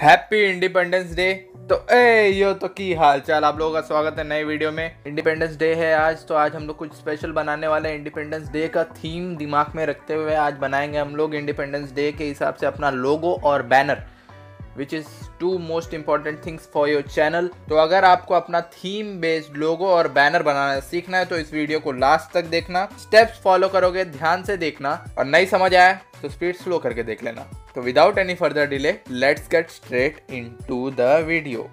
Happy Independence day. तो यो तो की हाल चाल, आप लोगों का स्वागत है नए वीडियो में। इंडिपेंडेंस डे है आज, तो आज हम लोग कुछ स्पेशल बनाने वाले हैं। इंडिपेंडेंस डे का थीम दिमाग में रखते हुए आज बनाएंगे हम लोग इंडिपेंडेंस डे के हिसाब से अपना लोगो और banner, which is two most important things for your channel. तो अगर आपको अपना थीम बेस्ड लोगो और बैनर बनाना सीखना है तो इस वीडियो को लास्ट तक देखना, स्टेप्स फॉलो करोगे, ध्यान से देखना, और नहीं समझ आया तो स्पीड स्लो करके देख लेना। तो without any further delay let's get straight into the video.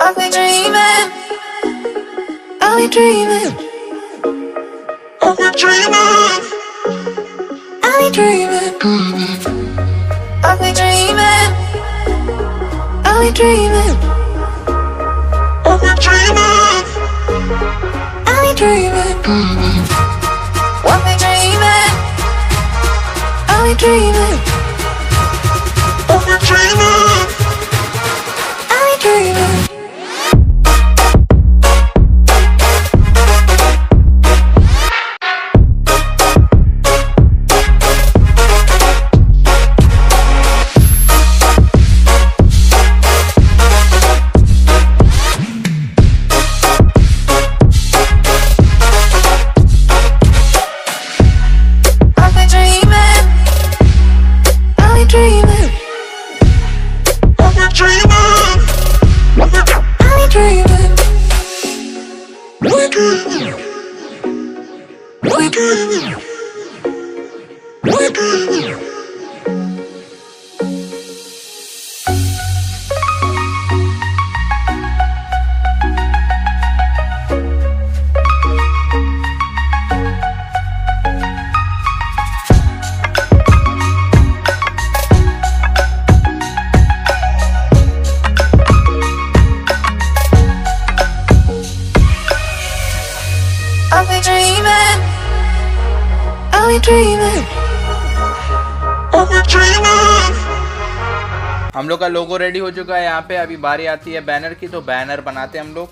I've been dreaming, I've been dreaming, I've been dreaming, I've been dreaming, I've been dreaming, I've been dreaming, I've been dreaming, I've been dreaming, I've been dreaming, I've been dreaming, I've been dreaming, I've been dreaming. हम लोग का लोगो ready हो चुका है। यहाँ पे अभी बारी आती है बैनर की, तो बैनर बनाते हैं हम लोग।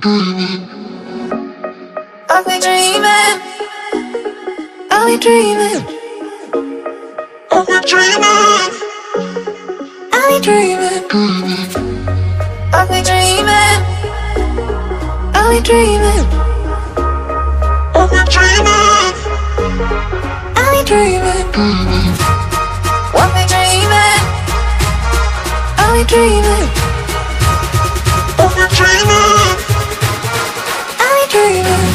I'll be dreaming. I'll be dreaming. I'll be dreaming. I'll be dreaming. I'll be dreaming. I'll be dreaming. I'll be dreaming. I'll be dreaming. I'll be dreaming. I'll be dreaming. I'll be dreaming. I'll be dreaming.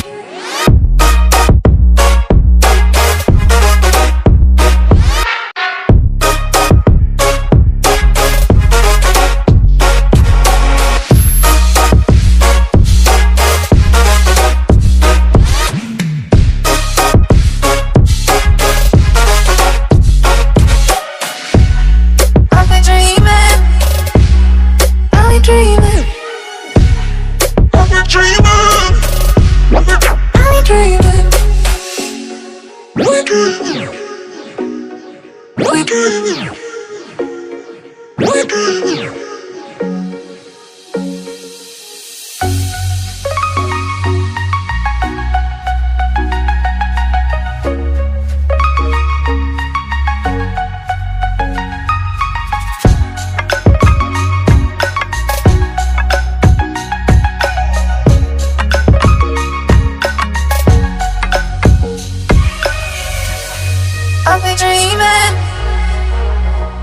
I'll be dreaming.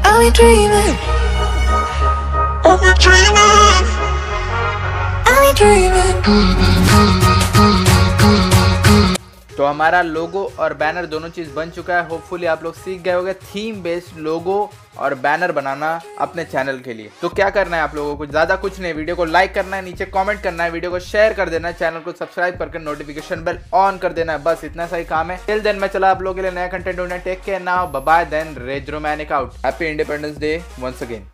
I'll be dreaming. I'll be dreaming. I'll be dreaming. तो हमारा लोगो और banner दोनों चीज बन चुका है। Hopefully आप लोग सीख गए होंगे थीम बेस्ड लोगो और बैनर बनाना अपने चैनल के लिए। तो क्या करना है आप लोगों को, ज्यादा कुछ नहीं, वीडियो को लाइक करना है, नीचे कमेंट करना है, वीडियो को शेयर कर देना है, चैनल को सब्सक्राइब करके नोटिफिकेशन बेल ऑन कर देना है। बस इतना सा ही काम है। टिल देन मैं चला आप लोगों के लिए नया कंटेंट ढूंढने। Take care now, bye bye, then रेजरोमैनिक out. Happy Independence Day once again.